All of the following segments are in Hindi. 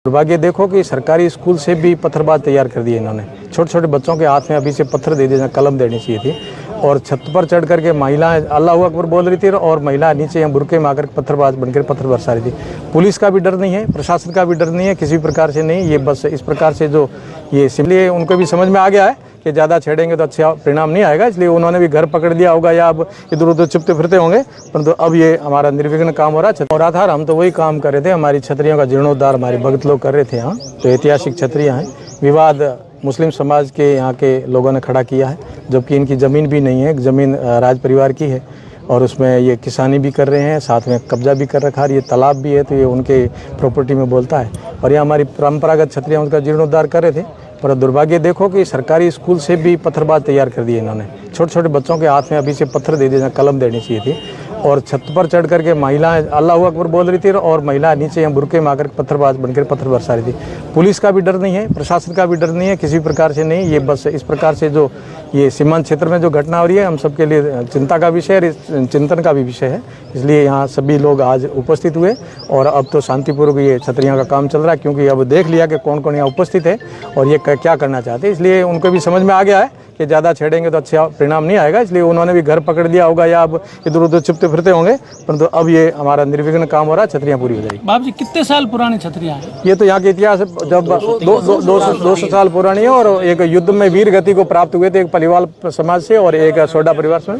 दुर्भाग्य देखो कि सरकारी स्कूल से भी पत्थरबाज तैयार कर दिए इन्होंने। छोटे छोटे बच्चों के हाथ में अभी से पत्थर दे दिए, कलम देनी चाहिए थी। और छत पर चढ़ करके महिलाएं अल्लाह अकबर बोल रही थी और महिला नीचे यहाँ बुरके में आकर पत्थरबाज बनकर पत्थर बरसा रही थी। पुलिस का भी डर नहीं है, प्रशासन का भी डर नहीं है, किसी प्रकार से नहीं। ये बस इस प्रकार से जो ये सिमली उनको भी समझ में आ गया है कि ज़्यादा छेड़ेंगे तो अच्छा परिणाम नहीं आएगा, इसलिए उन्होंने भी घर पकड़ दिया होगा या अब इधर उधर चुपते फिरते होंगे। परंतु अब ये हमारा निर्विघ्न काम हो रहा था। हम तो वही काम कर रहे थे, हमारी छतरियों का जीर्णोद्धार हमारे भगत लोग कर रहे थे। यहाँ तो ऐतिहासिक छतरियाँ हैं, विवाद मुस्लिम समाज के यहाँ के लोगों ने खड़ा किया है, जबकि इनकी ज़मीन भी नहीं है, ज़मीन राज परिवार की है और उसमें ये किसानी भी कर रहे हैं, साथ में कब्जा भी कर रखा है। ये तालाब भी है तो ये उनके प्रॉपर्टी में बोलता है। और ये हमारी परंपरागत छतरियाँ उनका जीर्णोद्धार कर रहे थे। पर दुर्भाग्य देखो कि सरकारी स्कूल से भी पत्थरबाज तैयार कर दिए इन्होंने। छोटे छोटे बच्चों के हाथ में अभी से पत्थर दे दिए, कलम देनी चाहिए थी। और छत पर चढ़ करके महिलाएं अल्लाह अकबर बोल रही थी और महिला नीचे यहाँ बुरके में आकर पत्थरबाज बनकर पत्थर बरसा रही थी। पुलिस का भी डर नहीं है, प्रशासन का भी डर नहीं है, किसी प्रकार से नहीं। ये बस इस प्रकार से जो ये सीमांत क्षेत्र में जो घटना हो रही है, हम सबके लिए चिंता का विषय है, चिंतन का भी विषय है। इसलिए यहाँ सभी लोग आज उपस्थित हुए और अब तो शांतिपूर्वक ये छतरियाँ का काम चल रहा है, क्योंकि अब देख लिया कि कौन कौन यहाँ उपस्थित है और ये क्या करना चाहते हैं। इसलिए उनको भी समझ में आ गया है कि ज़्यादा छेड़ेंगे तो अच्छा परिणाम नहीं आएगा, इसलिए उन्होंने भी घर पकड़ दिया होगा या अब इधर उधर चुपते फिरते होंगे। परंतु अब ये हमारा निर्विघ्न काम हो रहा है, छतरियाँ पूरी हो जाएगी। बाबू जी, कितने साल पुरानी छतरियाँ हैं? ये तो यहाँ के इतिहास जब 200 साल पुरानी है और एक युद्ध में वीर गति को प्राप्त हुए थे, एक पलिवाल समाज से और एक सोडा परिवार से,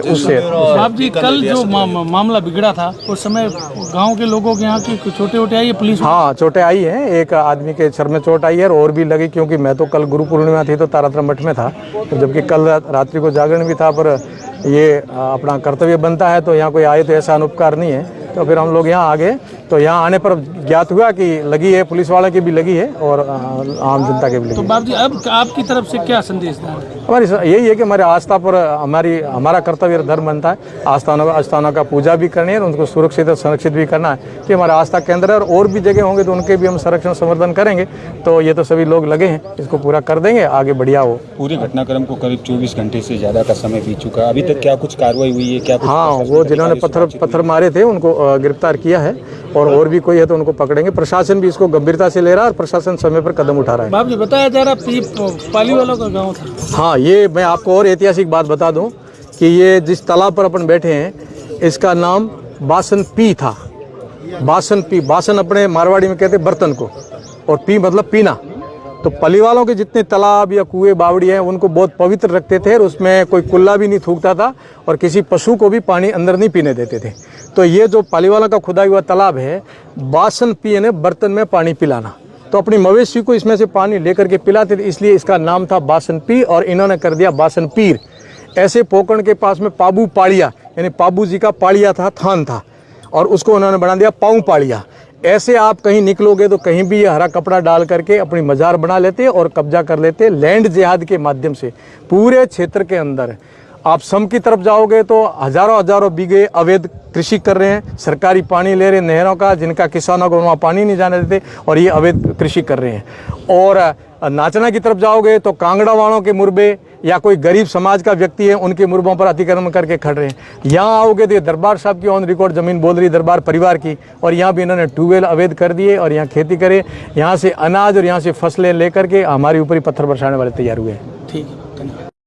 उससे। बाबू जी, कल जो मामला बिगड़ा था उस समय गाँव के लोगों के यहाँ की चोटें वोटें आई है? पुलिस? हाँ, चोटें आई हैं, एक आदमी के सर में चोट आई है और भी लगी, क्योंकि मैं तो कल गुरु पूर्णिमा थी तो तारातंत्र मठ में था, तो जबकि कल रात्रि को जागरण भी था। पर ये अपना कर्तव्य बनता है तो यहाँ कोई आए तो ऐसा अनुपकार नहीं है, तो फिर हम लोग यहाँ आ गए। तो यहाँ आने पर ज्ञात हुआ कि लगी है, पुलिस वाले की भी लगी है और आम जनता के भी लगी। तो बाबू जी, अब आपकी तरफ से क्या संदेश है? हमारी यही है कि हमारे आस्था पर हमारा कर्तव्य धर्म बनता है, आस्थानों का पूजा भी करनी है, उनको सुरक्षित और संरक्षित भी करना है, कि हमारा आस्था केंद्र है। और भी जगह होंगे तो उनके भी हम संरक्षण संवर्धन करेंगे। तो ये तो सभी लोग लगे हैं, इसको पूरा कर देंगे, आगे बढ़िया हो। पूरे घटनाक्रम को करीब 24 घंटे से ज़्यादा का समय बीत चुका है, अभी तक क्या कुछ कार्रवाई हुई है? क्या कुछ? हाँ, वो जिन्होंने पत्थर मारे थे उनको गिरफ्तार किया है और भी कोई है तो उनको पकड़ेंगे। प्रशासन भी इसको गंभीरता से ले रहा है और प्रशासन समय पर कदम उठा रहा है। बाबू जी, बताया जा रहा पाली वालों का गाँव था। हाँ, ये मैं आपको और ऐतिहासिक बात बता दूं कि ये जिस तालाब पर अपन बैठे हैं इसका नाम बासन पी था। बासन पी, बासन अपने मारवाड़ी में कहते बर्तन को, और पी मतलब पीना। तो पलीवालों के जितने तालाब या कुएं बावड़ी हैं उनको बहुत पवित्र रखते थे और उसमें कोई कुल्ला भी नहीं थूकता था और किसी पशु को भी पानी अंदर नहीं पीने देते थे। तो ये जो पालीवालों का खुदा हुआ तालाब है, बासन पी यानी बर्तन में पानी पिलाना, तो अपनी मवेशी को इसमें से पानी लेकर के पिलाते थे, इसलिए इसका नाम था बासन पी और इन्होंने कर दिया बासन पीर। ऐसे पोकरण के पास में पाबू पाड़िया यानी पाबू जी का पाड़िया था, थान था, और उसको उन्होंने बना दिया पाऊ पाड़िया। ऐसे आप कहीं निकलोगे तो कहीं भी ये हरा कपड़ा डाल करके अपनी मजार बना लेते और कब्जा कर लेते लैंड जिहाद के माध्यम से पूरे क्षेत्र के अंदर। आप सम की तरफ जाओगे तो हजारों बीघे अवैध कृषि कर रहे हैं, सरकारी पानी ले रहे हैं नहरों का, जिनका किसानों को वहाँ पानी नहीं जाने देते, और ये अवैध कृषि कर रहे हैं। और नाचना की तरफ जाओगे तो कांगड़ा वालों के मुरबे या कोई गरीब समाज का व्यक्ति है उनके मुरबों पर अतिक्रमण करके खड़ रहे हैं। यहाँ आओगे तो ये दरबार साहब की ऑन रिकॉर्ड ज़मीन बोल रही दरबार परिवार की, और यहाँ भी इन्होंने ट्यूबवेल अवैध कर दिए और यहाँ खेती करे, यहाँ से अनाज और यहाँ से फसलें लेकर के हमारे ऊपर ही पत्थर बरसाने वाले तैयार हुए हैं। ठीक है।